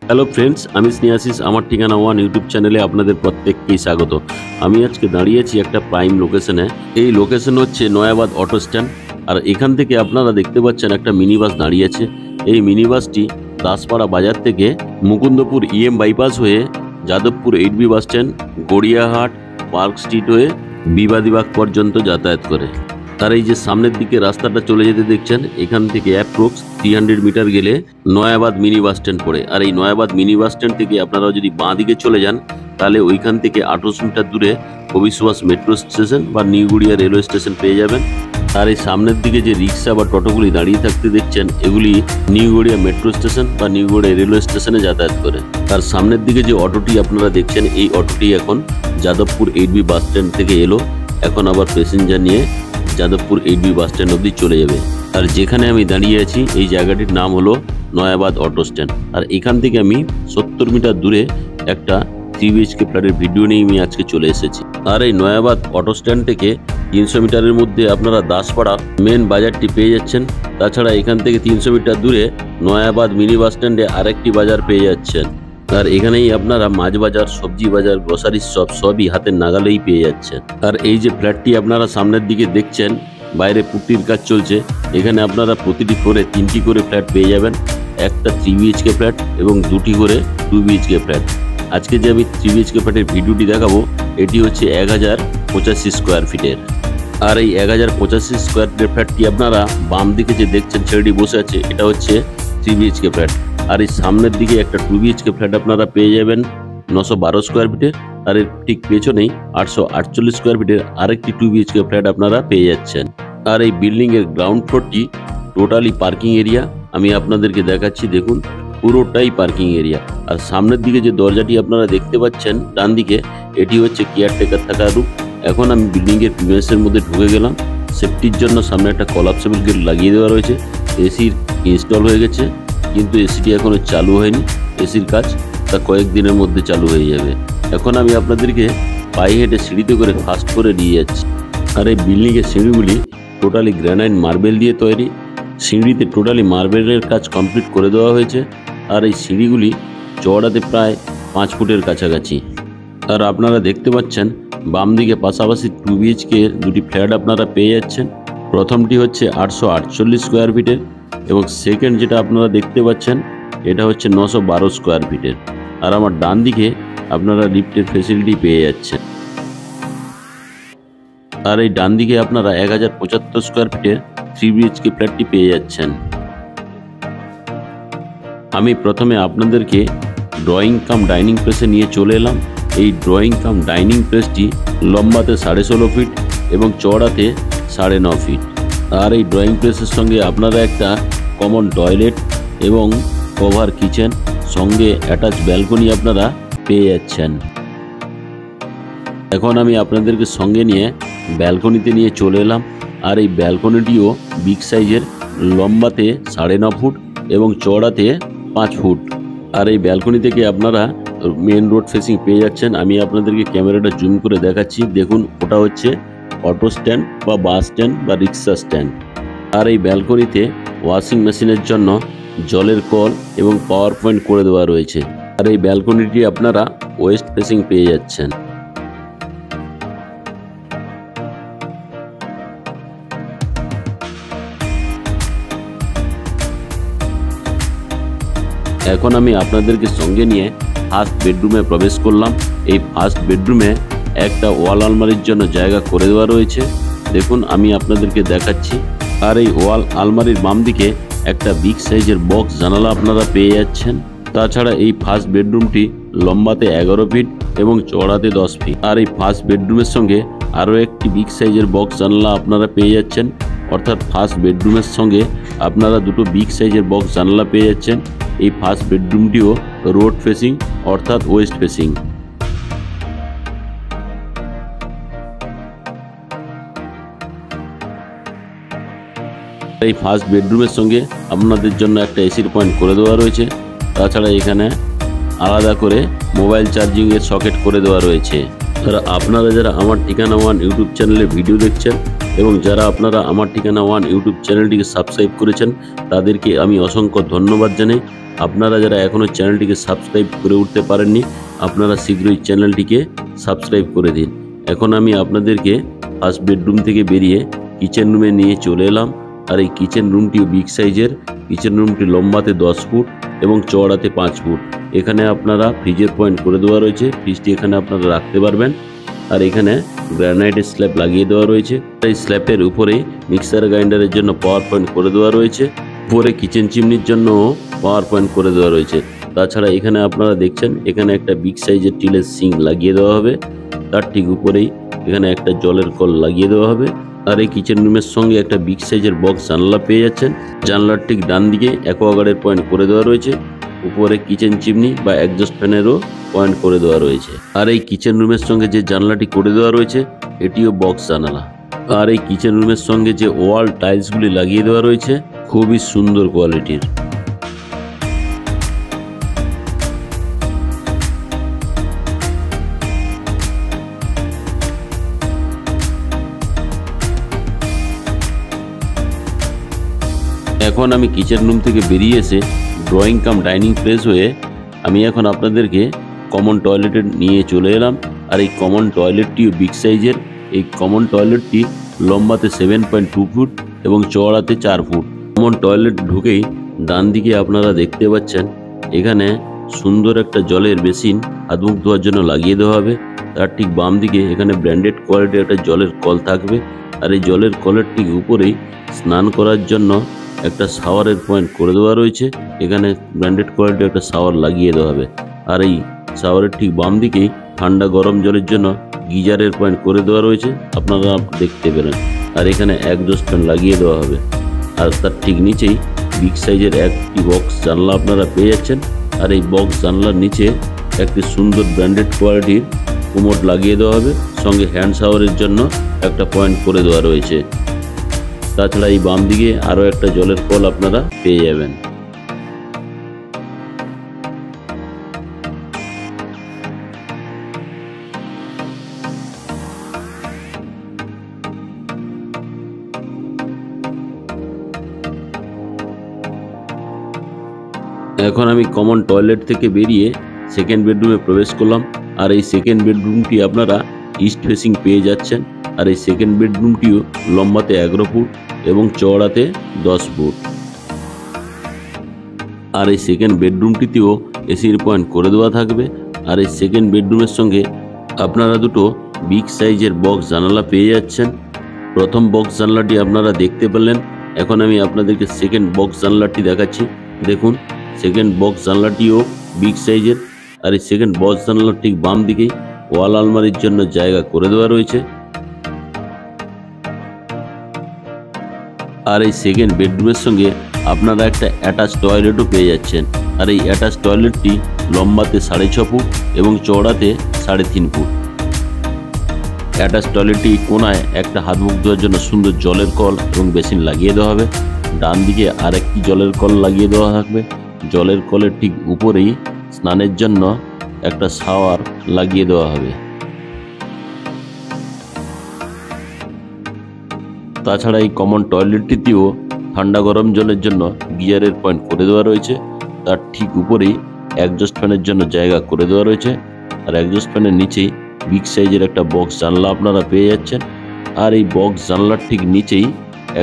Hello friends, আমি স্নেহাশিস। আমার ঠিকানা ওয়ান ইউটিউব চ্যানেলে আপনাদের প্রত্যেককেই স্বাগত। আমি আজকে দাঁড়িয়েছি একটা প্রাইম লোকেশনে। এই লোকেশন হচ্ছে নয়াবাদ অটো স্ট্যান্ড। আর এখান থেকে আপনারা দেখতে পাচ্ছেন একটা মিনি বাস দাঁড়িয়ে আছে। এই মিনি বাসটি দাসপাড়া বাজার থেকে মুকুন্দপুর ইএম বাইপাস হয়ে Jadavpur 8B bus stand, Gariahat, park street হয়ে বিবাদীবাগ পর্যন্ত যাতায়াত করে। আর এই যে সামনের দিকে রাস্তাটা চলে যেতে দেখছেন, এখান থেকে অ্যাপ্রক্স 300 মিটার গেলে নয়াবাদ মিনি বাস স্ট্যান্ড পড়ে। আর এই নয়াবাদ মিনি বাস স্ট্যান্ড থেকে আপনারা যদি বাঁ দিকে চলে যান, তাহলে ওইখান থেকে 1800 মিটার দূরে কবি সুভাষ মেট্রো স্টেশন বা নিউগড়িয়া রেলওয়ে স্টেশন পেয়ে যাবেন। আর এই সামনের দিকে যে রিক্সা বা টোটোগুলি দাঁড়িয়ে থাকতে দেখছেন, এগুলি নিউগড়িয়া মেট্রো স্টেশন বা নিউগড়িয়া রেলওয়ে স্টেশনে যাতায়াত করে। আর সামনের দিকে যে অটোটি আপনারা দেখছেন, এই অটোটি এখন যাদবপুর 8B বাস স্ট্যান্ড থেকে এলো, এখন আবার প্যাসেঞ্জার নিয়ে যাদবপুর 8B বাস স্ট্যান্ড অবধি চলে যাবে। আর যেখানে আমি দাঁড়িয়ে আছি এই জায়গাটির নাম হলো নয়াবাদ অটো স্ট্যান্ড। আর এখান থেকে আমি 70 মিটার দূরে একটা 3 BHK ফ্ল্যাটের ভিডিও নিয়ে আমি আজকে চলে এসেছি। আর এই নয়াবাদ অটো স্ট্যান্ড থেকে 300 মিটারের মধ্যে আপনারা দাসপাড়া মেন বাজারটি পেয়ে যাচ্ছেন। তাছাড়া এখান থেকে 300 মিটার দূরে নয়াবাদ মিনি বাস স্ট্যান্ডে আরেকটি বাজার পেয়ে যাচ্ছেন। আর এখানেই আপনারা মাছ বাজার, সবজি বাজার, গ্রোসারি শপ সবই হাতের নাগালেই পেয়ে যাচ্ছেন। আর এই যে ফ্ল্যাটটি আপনারা সামনের দিকে দেখছেন, বাইরে পুট্টির কাজ চলছে। এখানে আপনারা প্রতিটি ফ্লোরে 3টি করে ফ্ল্যাট পেয়ে যাবেন, একটা 3 BHK ফ্ল্যাট এবং 2টি করে 2 BHK ফ্ল্যাট। আজকে যে আমি 3 BHK ফ্ল্যাটের ভিডিওটি দেখাবো, এটি হচ্ছে 1085 স্কোয়ার ফিটের। আর এই 1085 স্কোয়ার ফিটের ফ্ল্যাটটি আপনারা বাম দিকে যে দেখছেন ছেলেটি বসে আছে, এটা হচ্ছে 3 BHK ফ্ল্যাট। আর এই সামনের দিকে একটা 2 BHK ফ্ল্যাট আপনারা পেয়ে যাবেন 912 স্কোয়ার ফিটের। আর এর ঠিক পেছনেই 848 স্কোয়ার ফিটের আরেকটি 2 BHK ফ্ল্যাট আপনারা পেয়ে যাচ্ছেন। আর এই বিল্ডিং এর গ্রাউন্ড ফ্লোরটি টোটালি পার্কিং এরিয়া। আমি আপনাদেরকে দেখাচ্ছি, দেখুন পুরোটাই পার্কিং এরিয়া। আর সামনের দিকে যে দরজাটি আপনারা দেখতে পাচ্ছেন ডান দিকে, এটি হচ্ছে কেয়ারটেকার থাকার রুম। এখন আমি বিল্ডিং এর প্রিমিসের মধ্যে ঢুকে গেলাম। সেফটির জন্য সামনে একটা কলাপসেবল গেট লাগিয়ে দেওয়া রয়েছে। এসির ইনস্টল হয়ে গেছে, কিন্তু এসিটি এখনো চালু হয়নি। এসির কাজ তা কয়েকদিনের মধ্যে চালু হয়ে যাবে। এখন আমি আপনাদেরকে পায়ে হেঁটে সিঁড়িতে করে ফার্স্ট করে নিয়ে যাচ্ছি। আর এই বিল্ডিংয়ের সিঁড়িগুলি টোটালি গ্রানাইট মার্বেল দিয়ে তৈরি। সিঁড়িতে টোটালি মার্বেলের কাজ কমপ্লিট করে দেওয়া হয়েছে। আর এই সিঁড়িগুলি চওড়াতে প্রায় 5 ফুটের কাছাকাছি। আর আপনারা দেখতে পাচ্ছেন বাম দিকে পাশাপাশি 2 BHK দুটি ফ্ল্যাট আপনারা পেয়ে যাচ্ছেন। প্রথমটি হচ্ছে 848 স্কোয়ার ফিটের এবং সেকেন্ড যেটা আপনারা দেখতে পাচ্ছেন, এটা হচ্ছে 912 স্কোয়ার ফিটের। আর আমার ডান দিকে আপনারা লিফটের ফেসিলিটি পেয়ে যাচ্ছেন। আর এই ডান দিকে আপনারা 1075 স্কোয়ার ফিটের 3 BHK ফ্ল্যাটটি পেয়ে যাচ্ছেন। আমি প্রথমে আপনাদেরকে ড্রয়িং কাম ডাইনিং প্লেসে নিয়ে চলে এলাম। এই ড্রয়িং কাম ডাইনিং প্লেসটি লম্বাতে 16.5 ফিট এবং চওড়াতে 9.5 ফিট। আর এই ড্রয়িং প্লেসের সঙ্গে আপনারা একটা কমন টয়লেট এবং কভার কিচেন সঙ্গে অ্যাটাচ ব্যালকনি আপনারা পেয়ে যাচ্ছেন। এখন আমি আপনাদেরকে সঙ্গে নিয়ে ব্যালকনিতে নিয়ে চলে এলাম। আর এই ব্যালকনিটিও বিগ সাইজের, লম্বাতে 9.5 ফুট এবং চওড়াতে 5 ফুট। আর এই ব্যালকনি থেকে আপনারা মেন রোড ফেসিং পেয়ে যাচ্ছেন। আমি আপনাদেরকে ক্যামেরাটা জুম করে দেখাচ্ছি, দেখুন ওটা হচ্ছে অটো স্ট্যান্ড বা বাস স্ট্যান্ড বা রিক্সা স্ট্যান্ড। আর এই ব্যালকনিতে ওয়াশিং মেশিনের জন্য জলের কল এবং পাওয়ার পয়েন্ট করে দেওয়া রয়েছে। আর এই ব্যালকনিটি আপনারা ওয়েস্ট ফেসিং পেয়ে যাচ্ছেন। এখন আমি আপনাদেরকে সঙ্গে নিয়ে ফার্স্ট বেডরুমে প্রবেশ করলাম। এই ফার্স্ট বেডরুমে একটা ওয়াল আলমারির জন্য জায়গা করে দেওয়া রয়েছে, দেখুন আমি আপনাদেরকে দেখাচ্ছি। আর এই ওয়াল আলমারির বাম দিকে একটা বিগ সাইজের বক্স জানালা আপনারা পেয়ে যাচ্ছেন। তাছাড়া এই ফার্স্ট বেডরুমটি লম্বাতে 11 ফিট এবং চওড়াতে 10 ফিট। আর এই ফার্স্ট বেডরুমের সঙ্গে আরও একটি বিগ সাইজের বক্স জানালা আপনারা পেয়ে যাচ্ছেন। অর্থাৎ ফার্স্ট বেডরুমের সঙ্গে আপনারা দুটো বিগ সাইজের বক্স জানালা পেয়ে যাচ্ছেন। এই ফার্স্ট বেডরুমটিও রোড ফেসিং অর্থাৎ ওয়েস্ট ফেসিং। এই ফার্স্ট বেডরুমের সঙ্গে আপনাদের জন্য একটা এসির পয়েন্ট করে দেওয়া রয়েছে। তাছাড়া এখানে আলাদা করে মোবাইল চার্জিংয়ের সকেট করে দেওয়া রয়েছে। আর আপনারা যারা আমার ঠিকানা ওয়ান ইউটিউব চ্যানেলে ভিডিও দেখছেন, এবং যারা আপনারা আমার ঠিকানা ওয়ান ইউটিউব চ্যানেলটিকে সাবস্ক্রাইব করেছেন তাদেরকে আমি অসংখ্য ধন্যবাদ জানাই। আপনারা যারা এখনও চ্যানেলটিকে সাবস্ক্রাইব করে উঠতে পারেননি আপনারা শীঘ্রই চ্যানেলটিকে সাবস্ক্রাইব করে দিন। এখন আমি আপনাদেরকে ফার্স্ট বেডরুম থেকে বেরিয়ে কিচেন রুমে নিয়ে চলে এলাম। আর এই কিচেন রুমটিও বিগ সাইজের। কিচেন রুমটি লম্বাতে 10 ফুট এবং চওড়াতে 5 ফুট। এখানে আপনারা ফ্রিজের পয়েন্ট করে দেওয়া রয়েছে, ফ্রিজটি এখানে আপনারা রাখতে পারবেন। আর এখানে গ্রানাইটের স্ল্যাব লাগিয়ে দেওয়া রয়েছে। এই স্ল্যাবের উপরে মিক্সার গ্রাইন্ডারের জন্য পাওয়ার পয়েন্ট করে দেওয়া রয়েছে। উপরে কিচেন চিমনির জন্য পাওয়ার পয়েন্ট করে দেওয়া রয়েছে। তাছাড়া এখানে আপনারা দেখছেন এখানে একটা বিগ সাইজের স্টিলের সিঙ্ক লাগিয়ে দেওয়া হবে। তার ঠিক উপরেই এখানে একটা জলের কল লাগিয়ে দেওয়া হবে। আর এই কিচেন রুমের সঙ্গে একটা বিগ সাইজের বক্স জানলা পেয়ে যাচ্ছেন। জানলার ঠিক ডান দিকে অ্যাকোয়াগার্ডের পয়েন্ট করে দেওয়া রয়েছে। উপরে কিচেন চিমনি বা এক্সস্ট ফ্যানেরও পয়েন্ট করে দেওয়া রয়েছে। আর এই কিচেন রুমের সঙ্গে যে জানলাটি করে দেওয়া রয়েছে এটিও বক্স জানালা। আর এই কিচেন রুমের সঙ্গে যে ওয়াল টাইলসগুলি লাগিয়ে দেওয়া রয়েছে খুবই সুন্দর কোয়ালিটির। এখন আমি কিচেন রুম থেকে বেরিয়ে এসে ড্রয়িং কাম ডাইনিং প্লেস হয়ে আমি এখন আপনাদেরকে কমন টয়লেটে নিয়ে চলে এলাম। আর এই কমন টয়লেটটিও বিগ সাইজের। এই কমন টয়লেটটি লম্বাতে 7.2 ফুট এবং চওড়াতে 4 ফুট। কমন টয়লেট ঢুকেই ডান দিকে আপনারা দেখতে পাচ্ছেন এখানে সুন্দর একটা জলের বেসিন হাত মুখ ধোয়ার জন্য লাগিয়ে দেওয়া হবে। তার ঠিক বাম দিকে এখানে ব্র্যান্ডেড কোয়ালিটির একটা জলের কল থাকবে। আর এই জলের কলের ঠিক উপরেই স্নান করার জন্য একটা শাওয়ারের পয়েন্ট করে দেওয়া রয়েছে। এখানে ব্র্যান্ডেড কোয়ালিটির একটা শাওয়ার লাগিয়ে দেওয়া হবে। আর এই শাওয়ারের ঠিক বাম দিকেই ঠান্ডা গরম জলের জন্য গিজারের পয়েন্ট করে দেওয়া রয়েছে, আপনারা দেখতে পেলেন। আর এখানে এক্সস্ট ফ্যান লাগিয়ে দেওয়া হবে। আর তার ঠিক নিচেই বিগ সাইজের একটি বক্স জানলা আপনারা পেয়ে যাচ্ছেন। আর এই বক্স জানলার নিচে একটি সুন্দর ব্র্যান্ডেড কোয়ালিটির কোমোড লাগিয়ে দেওয়া হবে। সঙ্গে হ্যান্ড শাওয়ারের জন্য একটা পয়েন্ট করে দেওয়া রয়েছে। তাছাড়া এই বাম দিকে আরও একটা জলের কল আপনারা পেয়ে যাবেন। এখন আমি কমন টয়লেট থেকে বেরিয়ে সেকেন্ড বেডরুমে প্রবেশ করলাম। আর এই সেকেন্ড বেডরুমটি আপনারা ইস্ট ফেসিং পেয়ে যাচ্ছেন। আর এই সেকেন্ড বেডরুমটিও লম্বাতে 11 ফুট এবং চওড়াতে 10 ফুট। আর এই সেকেন্ড বেডরুমটিতেও এসির পয়েন্ট করে দেওয়া থাকবে। আর এই সেকেন্ড বেডরুমের সঙ্গে আপনারা দুটো বিগ সাইজের বক্স জানালা পেয়ে যাচ্ছেন। প্রথম বক্স জানলাটি আপনারা দেখতে পেলেন। এখন আমি আপনাদেরকে সেকেন্ড বক্স জানলাটি দেখাচ্ছি। দেখুন সেকেন্ড বক্স জানলাটিও বিগ সাইজের। আর এই সেকেন্ড বক্স জানলার ঠিক বাম দিকেই ওয়াল আলমারির জন্য জায়গা করে দেওয়া রয়েছে। আর এই সেকেন্ড বেডরুমের সঙ্গে আপনারা একটা অ্যাটাচ টয়লেটও পেয়ে যাচ্ছেন। আর এই অ্যাটাচ টয়লেটটি লম্বাতে 6.5 ফুট এবং চওড়াতে 3.5 ফুট। অ্যাটাচ টয়লেটটি কোনায় একটা হাত মুখ ধোয়ার জন্য সুন্দর জলের কল এবং বেসিন লাগিয়ে দেওয়া হবে। ডান দিকে আরেকটি জলের কল লাগিয়ে দেওয়া থাকবে। জলের কলের ঠিক উপরেই স্নানের জন্য একটা শাওয়ার লাগিয়ে দেওয়া হবে। তাছাড়া এই কমন টয়লেটটিতেও ঠান্ডা গরম জলের জন্য গিজারের পয়েন্ট করে দেওয়া রয়েছে। তার ঠিক উপরেই এক্সস্ট ফ্যানের জন্য জায়গা করে দেওয়া রয়েছে। আর এক্সস্ট ফ্যানের নিচেই বিগ সাইজের একটা বক্স জানলা আপনারা পেয়ে যাচ্ছেন। আর এই বক্স জানলার ঠিক নিচেই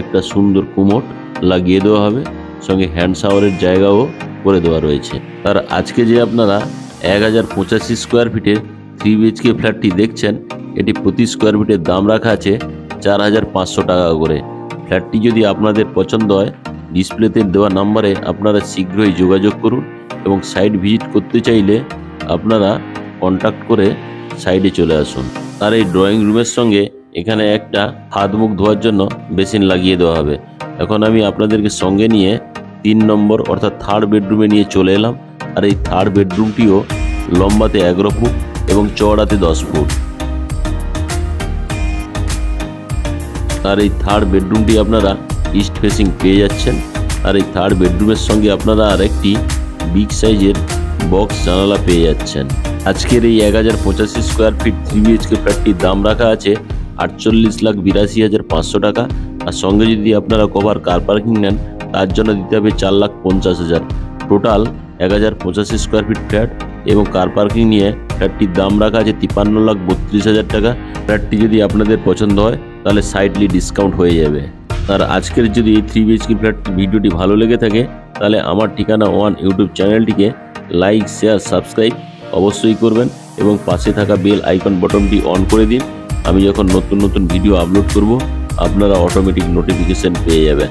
একটা সুন্দর কোমোড লাগিয়ে দেওয়া হবে। সঙ্গে হ্যান্ড শাওয়ারের জায়গাও করে দেওয়া রয়েছে। আর আজকে যে আপনারা 1085 স্কোয়ার ফিটের 3 BHK ফ্ল্যাটটি দেখছেন এটি প্রতি স্কোয়ার ফিটের দাম রাখা আছে 4500 টাকা করে। ফ্ল্যাটটি যদি আপনাদের পছন্দ হয় ডিসপ্লেতে দেওয়া নাম্বারে আপনারা শীঘ্রই যোগাযোগ করুন এবং সাইট ভিজিট করতে চাইলে আপনারা কন্ট্যাক্ট করে সাইডে চলে আসুন। আর এই ড্রয়িং রুমের সঙ্গে এখানে একটা হাত মুখ ধোয়ার জন্য বেসিন লাগিয়ে দেওয়া হবে। এখন আমি আপনাদেরকে সঙ্গে নিয়ে 3 নম্বর অর্থাৎ থার্ড বেডরুমে নিয়ে চলে এলাম। আর এই থার্ড বেডরুমটিও লম্বাতে 11 ফুট এবং চওড়াতে 10 ফুট। আর এই থার্ড বেডরুমটি আপনারা ইস্ট ফেসিং পেয়ে যাচ্ছেন। আর এই থার্ড বেডরুমের সঙ্গে আপনারা আরেকটি বিগ সাইজের বক্স জানালা পেয়ে যাচ্ছেন। আজকের এই 1085 স্কোয়ার ফিট 3 BHK ফ্ল্যাটটির দাম রাখা আছে 48,82,500 টাকা। আর সঙ্গে যদি আপনারা কভার কার পার্কিং নেন তার জন্য দিতে হবে 4,50,000। টোটাল 1085 স্কোয়ার ফিট ফ্ল্যাট এবং কার পার্কিং নিয়ে ফ্ল্যাটটির দাম রাখা আছে 53,32,000 টাকা। ফ্ল্যাটটি যদি আপনাদের পছন্দ হয় তাহলে সাইডলি ডিসকাউন্ট হয়ে যাবে। আর আজকের যদি এই 3 BHK ফ্ল্যাটটির ভিডিওটি ভালো লেগে থাকে তাহলে আমার ঠিকানা ওয়ান ইউটিউব চ্যানেলটিকে লাইক, শেয়ার, সাবস্ক্রাইব অবশ্যই করবেন এবং পাশে থাকা বেল আইকন বটনটি অন করে দিন। আমি যখন নতুন নতুন ভিডিও আপলোড করব আপনারা অটোমেটিক নোটিফিকেশন পেয়ে যাবেন।